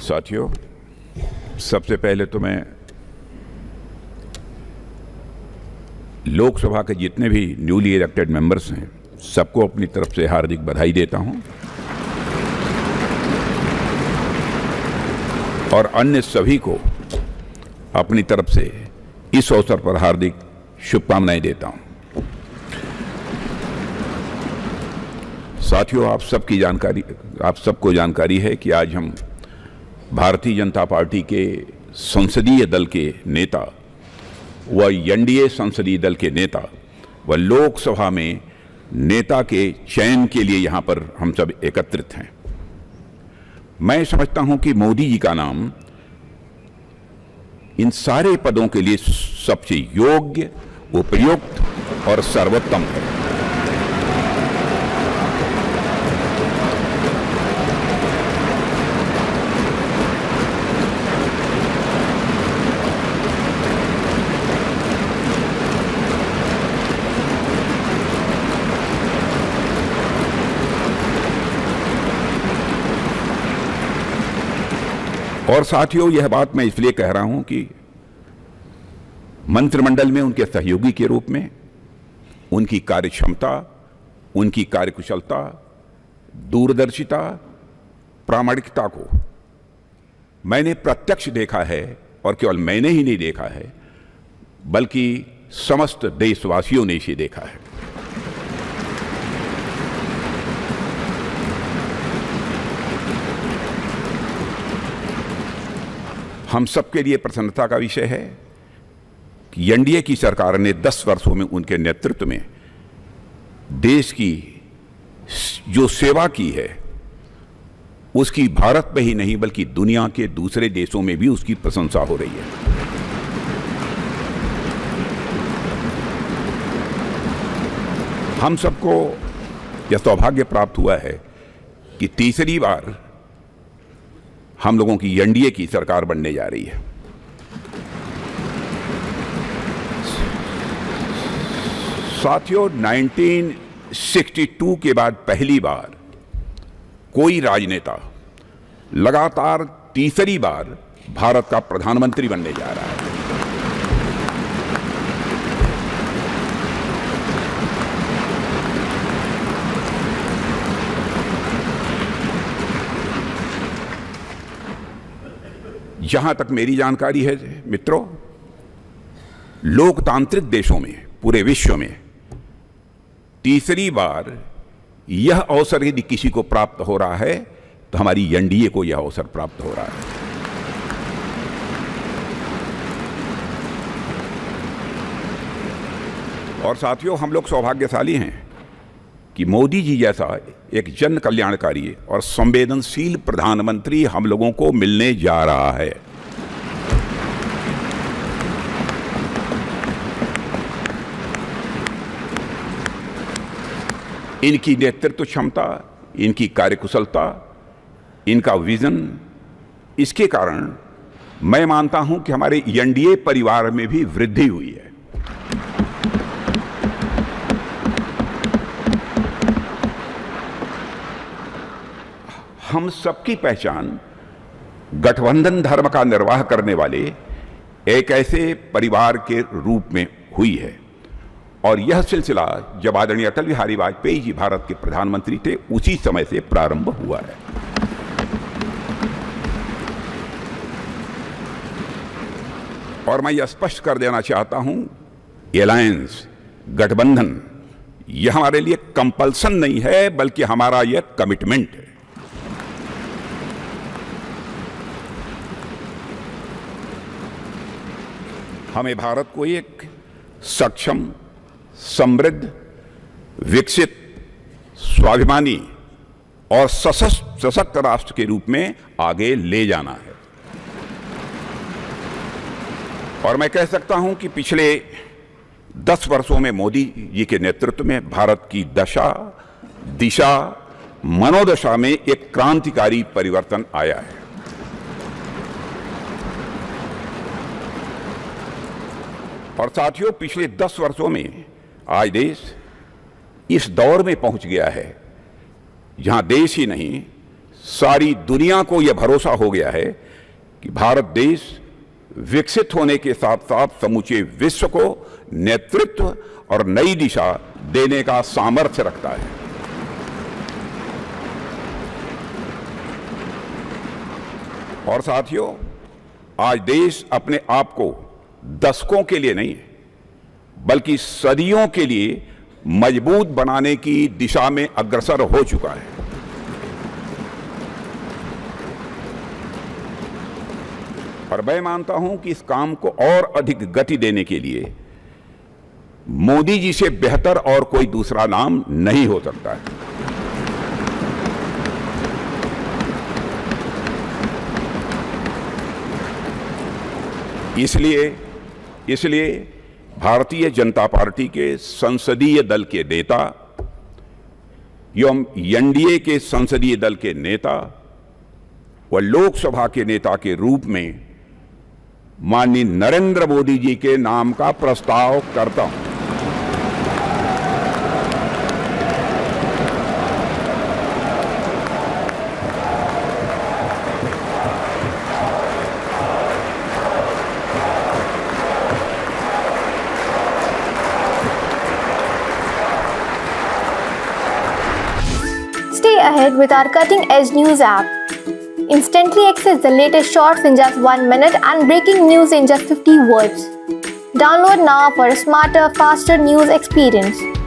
साथियों, सबसे पहले तो मैं लोकसभा के जितने भी न्यूली इलेक्टेड मेंबर्स हैं सबको अपनी तरफ से हार्दिक बधाई देता हूं और अन्य सभी को अपनी तरफ से इस अवसर पर हार्दिक शुभकामनाएं देता हूं। साथियों, आप सबको जानकारी है कि आज हम भारतीय जनता पार्टी के संसदीय दल के नेता व एनडीए संसदीय दल के नेता व लोकसभा में नेता के चयन के लिए यहां पर हम सब एकत्रित हैं। मैं समझता हूं कि मोदी जी का नाम इन सारे पदों के लिए सबसे योग्य, उपयुक्त और सर्वोत्तम है। और साथियों, यह बात मैं इसलिए कह रहा हूं कि मंत्रिमंडल में उनके सहयोगी के रूप में उनकी कार्यक्षमता, उनकी कार्यकुशलता, दूरदर्शिता, प्रामाणिकता को मैंने प्रत्यक्ष देखा है और केवल मैंने ही नहीं देखा है बल्कि समस्त देशवासियों ने इसे देखा है। हम सबके लिए प्रसन्नता का विषय है कि एनडीए की सरकार ने 10 वर्षों में उनके नेतृत्व में देश की जो सेवा की है उसकी भारत में ही नहीं बल्कि दुनिया के दूसरे देशों में भी उसकी प्रशंसा हो रही है। हम सबको यह सौभाग्य प्राप्त हुआ है कि तीसरी बार हम लोगों की एनडीए की सरकार बनने जा रही है। साथियों, 1962 के बाद पहली बार कोई राजनेता लगातार तीसरी बार भारत का प्रधानमंत्री बनने जा रहा है। जहां तक मेरी जानकारी है मित्रों, लोकतांत्रिक देशों में पूरे विश्व में तीसरी बार यह अवसर यदि किसी को प्राप्त हो रहा है तो हमारी एनडीए को यह अवसर प्राप्त हो रहा है। और साथियों, हम लोग सौभाग्यशाली हैं कि मोदी जी जैसा एक जन कल्याणकारी और संवेदनशील प्रधानमंत्री हम लोगों को मिलने जा रहा है। इनकी नेतृत्व क्षमता, इनकी कार्यकुशलता, इनका विजन, इसके कारण मैं मानता हूं कि हमारे एनडीए परिवार में भी वृद्धि हुई है। हम सबकी पहचान गठबंधन धर्म का निर्वाह करने वाले एक ऐसे परिवार के रूप में हुई है और यह सिलसिला जब आदरणीय अटल बिहारी वाजपेयी जी भारत के प्रधानमंत्री थे उसी समय से प्रारंभ हुआ है। और मैं यह स्पष्ट कर देना चाहता हूं, एलायंस, गठबंधन, यह हमारे लिए कंपल्सन नहीं है बल्कि हमारा यह कमिटमेंट है। हमें भारत को एक सक्षम, समृद्ध, विकसित, स्वाभिमानी और सशक्त राष्ट्र के रूप में आगे ले जाना है। और मैं कह सकता हूं कि पिछले 10 वर्षों में मोदी जी के नेतृत्व में भारत की दशा, दिशा, मनोदशा में एक क्रांतिकारी परिवर्तन आया है। और साथियों, पिछले 10 वर्षों में आज देश इस दौर में पहुंच गया है जहां देश ही नहीं सारी दुनिया को यह भरोसा हो गया है कि भारत देश विकसित होने के साथ साथ समूचे विश्व को नेतृत्व और नई दिशा देने का सामर्थ्य रखता है। और साथियों, आज देश अपने आप को दशकों के लिए नहीं बल्कि सदियों के लिए मजबूत बनाने की दिशा में अग्रसर हो चुका है। और मैं मानता हूं कि इस काम को और अधिक गति देने के लिए मोदी जी से बेहतर और कोई दूसरा नाम नहीं हो सकता है। इसलिए भारतीय जनता पार्टी के संसदीय दल के नेता एवं एनडीए के संसदीय दल के नेता व लोकसभा के नेता के रूप में माननीय नरेंद्र मोदी जी के नाम का प्रस्ताव करता हूं। Stay ahead with our cutting-edge news app. Instantly access the latest shorts in just 1 minute and breaking news in just 50 words. Download now for a smarter, faster news experience.